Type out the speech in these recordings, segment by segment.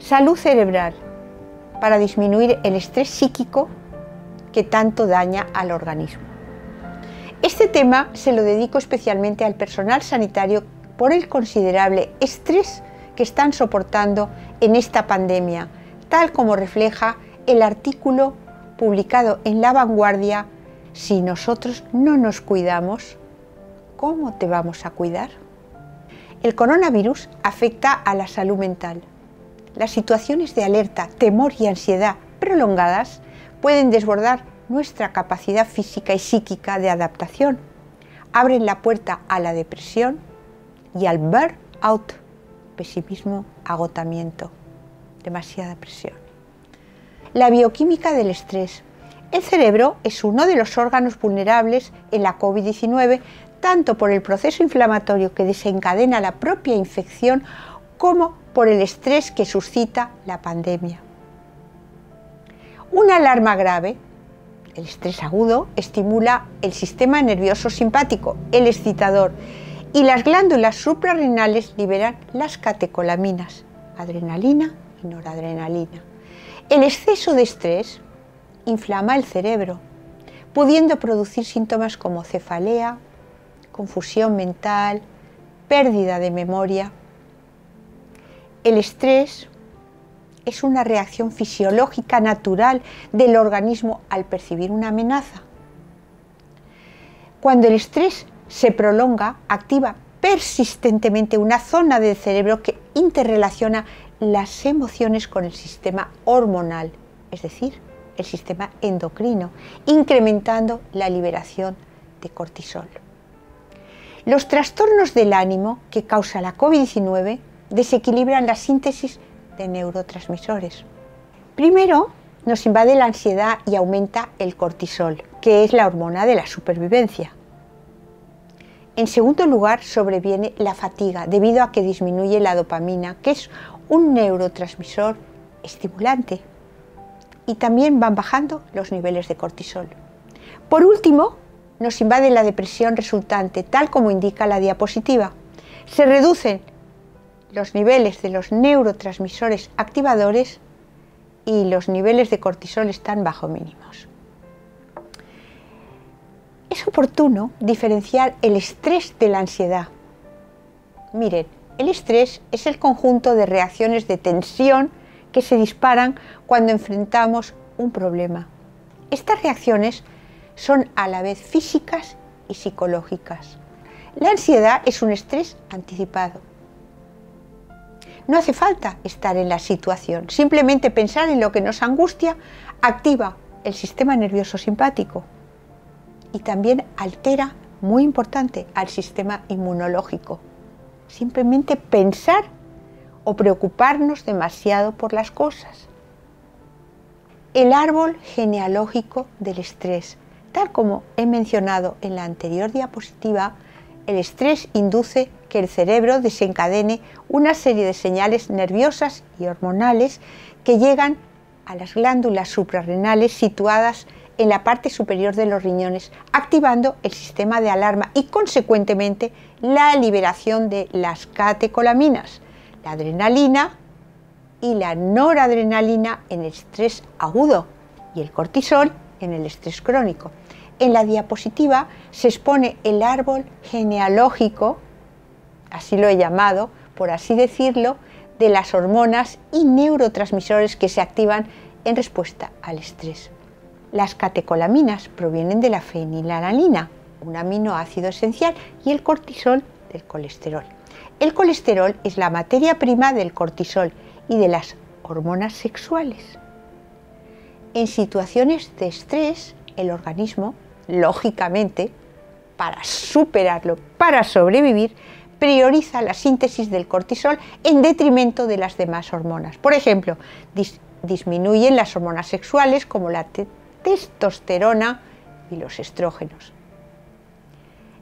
Salud cerebral, para disminuir el estrés psíquico que tanto daña al organismo. Este tema se lo dedico especialmente al personal sanitario por el considerable estrés que están soportando en esta pandemia, tal como refleja el artículo publicado en La Vanguardia: si nosotros no nos cuidamos, ¿cómo te vamos a cuidar? El coronavirus afecta a la salud mental. Las situaciones de alerta, temor y ansiedad prolongadas pueden desbordar nuestra capacidad física y psíquica de adaptación. Abren la puerta a la depresión y al burnout, pesimismo, agotamiento, demasiada presión. La bioquímica del estrés. El cerebro es uno de los órganos vulnerables en la COVID-19, tanto por el proceso inflamatorio que desencadena la propia infección como por el estrés que suscita la pandemia. Una alarma grave, el estrés agudo, estimula el sistema nervioso simpático, el excitador, y las glándulas suprarrenales liberan las catecolaminas, adrenalina y noradrenalina. El exceso de estrés inflama el cerebro, pudiendo producir síntomas como cefalea, confusión mental, pérdida de memoria. El estrés es una reacción fisiológica natural del organismo al percibir una amenaza. Cuando el estrés se prolonga, activa persistentemente una zona del cerebro que interrelaciona las emociones con el sistema hormonal, es decir, el sistema endocrino, incrementando la liberación de cortisol. Los trastornos del ánimo que causa la COVID-19 desequilibran la síntesis de neurotransmisores. Primero, nos invade la ansiedad y aumenta el cortisol, que es la hormona de la supervivencia. En segundo lugar, sobreviene la fatiga, debido a que disminuye la dopamina, que es un neurotransmisor estimulante, y también van bajando los niveles de cortisol. Por último, nos invade la depresión resultante, tal como indica la diapositiva. Se reducen los niveles de los neurotransmisores activadores y los niveles de cortisol están bajo mínimos. Es oportuno diferenciar el estrés de la ansiedad. Miren, el estrés es el conjunto de reacciones de tensión que se disparan cuando enfrentamos un problema. Estas reacciones son a la vez físicas y psicológicas. La ansiedad es un estrés anticipado. No hace falta estar en la situación, simplemente pensar en lo que nos angustia activa el sistema nervioso simpático y también altera, muy importante, al sistema inmunológico. Simplemente pensar o preocuparnos demasiado por las cosas. El árbol genealógico del estrés. Tal como he mencionado en la anterior diapositiva, el estrés induce que el cerebro desencadene una serie de señales nerviosas y hormonales que llegan a las glándulas suprarrenales situadas en la parte superior de los riñones, activando el sistema de alarma y, consecuentemente, la liberación de las catecolaminas, la adrenalina y la noradrenalina en el estrés agudo y el cortisol en el estrés crónico. En la diapositiva se expone el árbol genealógico, así lo he llamado, por así decirlo, de las hormonas y neurotransmisores que se activan en respuesta al estrés. Las catecolaminas provienen de la fenilalanina, un aminoácido esencial, y el cortisol del colesterol. El colesterol es la materia prima del cortisol y de las hormonas sexuales. En situaciones de estrés, el organismo, lógicamente, para superarlo, para sobrevivir, prioriza la síntesis del cortisol en detrimento de las demás hormonas. Por ejemplo, disminuyen las hormonas sexuales como la testosterona y los estrógenos.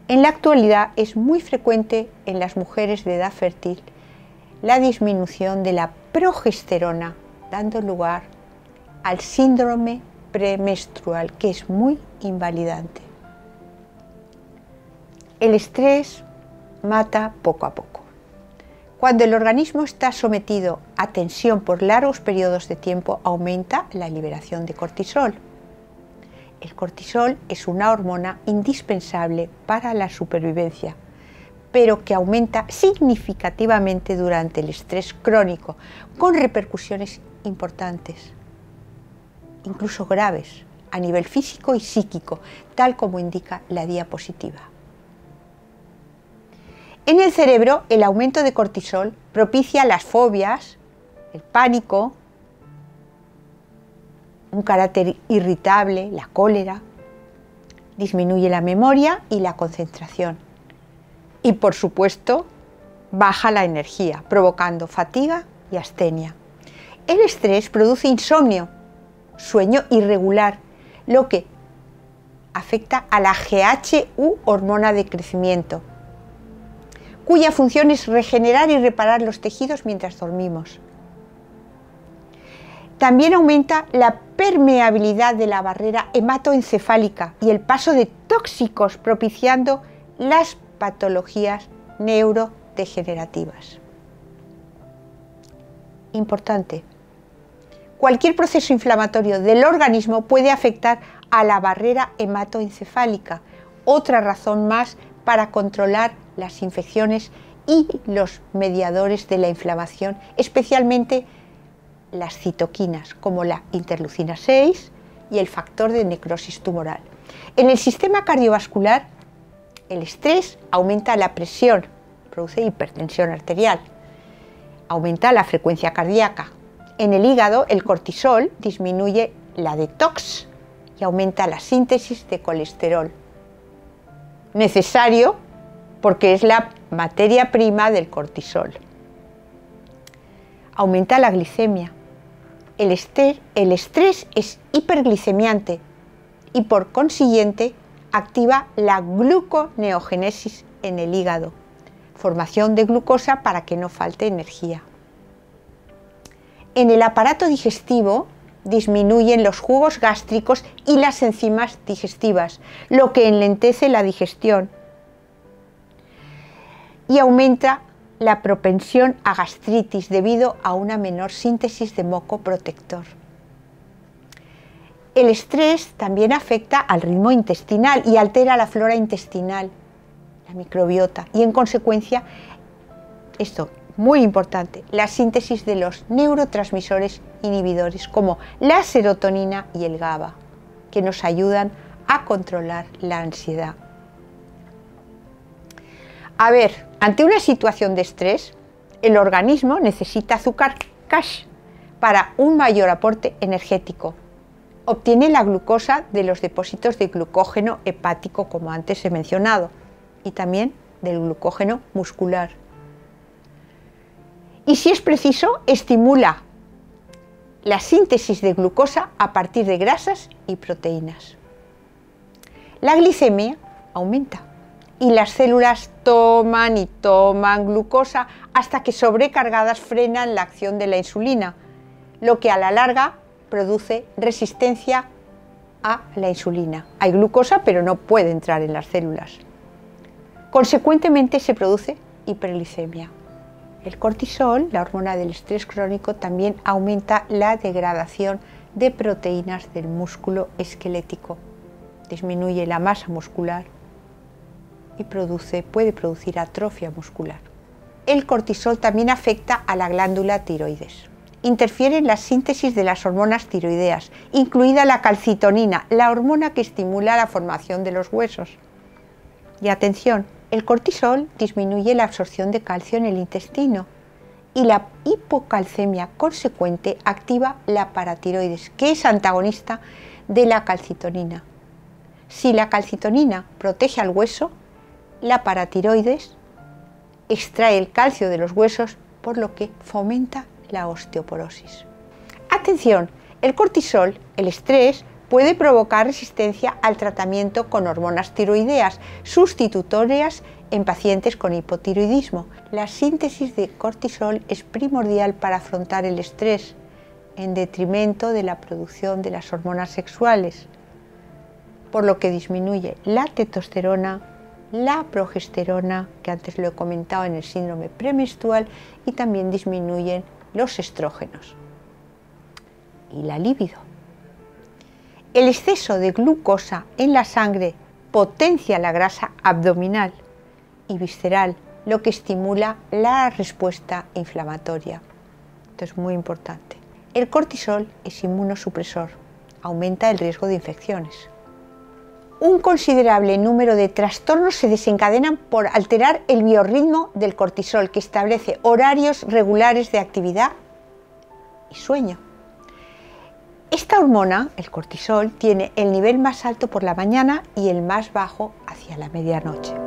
En la actualidad es muy frecuente en las mujeres de edad fértil la disminución de la progesterona, dando lugar al síndrome premenstrual, que es muy invalidante. El estrés mata poco a poco. Cuando el organismo está sometido a tensión por largos periodos de tiempo, aumenta la liberación de cortisol. El cortisol es una hormona indispensable para la supervivencia, pero que aumenta significativamente durante el estrés crónico, con repercusiones importantes, incluso graves, a nivel físico y psíquico, tal como indica la diapositiva. En el cerebro, el aumento de cortisol propicia las fobias, el pánico, un carácter irritable, la cólera, disminuye la memoria y la concentración. Y por supuesto, baja la energía, provocando fatiga y astenia. El estrés produce insomnio, sueño irregular, lo que afecta a la GHU, hormona de crecimiento, cuya función es regenerar y reparar los tejidos mientras dormimos. También aumenta la permeabilidad de la barrera hematoencefálica y el paso de tóxicos, propiciando las patologías neurodegenerativas. Importante. Cualquier proceso inflamatorio del organismo puede afectar a la barrera hematoencefálica, otra razón más para controlar las infecciones y los mediadores de la inflamación, especialmente las citoquinas, como la interleucina 6 y el factor de necrosis tumoral. En el sistema cardiovascular, el estrés aumenta la presión, produce hipertensión arterial, aumenta la frecuencia cardíaca. En el hígado, el cortisol disminuye la detox y aumenta la síntesis de colesterol, necesario porque es la materia prima del cortisol. Aumenta la glicemia. El estrés es hiperglicemiante y por consiguiente activa la gluconeogénesis en el hígado, formación de glucosa para que no falte energía. En el aparato digestivo disminuyen los jugos gástricos y las enzimas digestivas, lo que enlentece la digestión y aumenta la propensión a gastritis debido a una menor síntesis de moco protector. El estrés también afecta al ritmo intestinal y altera la flora intestinal, la microbiota, y en consecuencia, esto muy importante, la síntesis de los neurotransmisores inhibidores como la serotonina y el GABA, que nos ayudan a controlar la ansiedad. A ver, ante una situación de estrés, el organismo necesita azúcar cash para un mayor aporte energético. Obtiene la glucosa de los depósitos de glucógeno hepático, como antes he mencionado, y también del glucógeno muscular. Y si es preciso, estimula la síntesis de glucosa a partir de grasas y proteínas. La glicemia aumenta y las células toman y toman glucosa hasta que sobrecargadas frenan la acción de la insulina, lo que a la larga produce resistencia a la insulina. Hay glucosa, pero no puede entrar en las células. Consecuentemente se produce hiperglicemia. El cortisol, la hormona del estrés crónico, también aumenta la degradación de proteínas del músculo esquelético, disminuye la masa muscular y puede producir atrofia muscular. El cortisol también afecta a la glándula tiroides. Interfiere en la síntesis de las hormonas tiroideas, incluida la calcitonina, la hormona que estimula la formación de los huesos. Y atención, el cortisol disminuye la absorción de calcio en el intestino y la hipocalcemia consecuente activa la paratiroides, que es antagonista de la calcitonina. Si la calcitonina protege al hueso, la paratiroides extrae el calcio de los huesos, por lo que fomenta la osteoporosis. Atención, el cortisol, el estrés, puede provocar resistencia al tratamiento con hormonas tiroideas sustitutorias en pacientes con hipotiroidismo. La síntesis de cortisol es primordial para afrontar el estrés, en detrimento de la producción de las hormonas sexuales, por lo que disminuye la testosterona la progesterona, que antes lo he comentado en el síndrome premenstrual, y también disminuyen los estrógenos y la libido. El exceso de glucosa en la sangre potencia la grasa abdominal y visceral, lo que estimula la respuesta inflamatoria. Esto es muy importante. El cortisol es inmunosupresor, aumenta el riesgo de infecciones. Un considerable número de trastornos se desencadenan por alterar el biorritmo del cortisol, que establece horarios regulares de actividad y sueño. Esta hormona, el cortisol, tiene el nivel más alto por la mañana y el más bajo hacia la medianoche.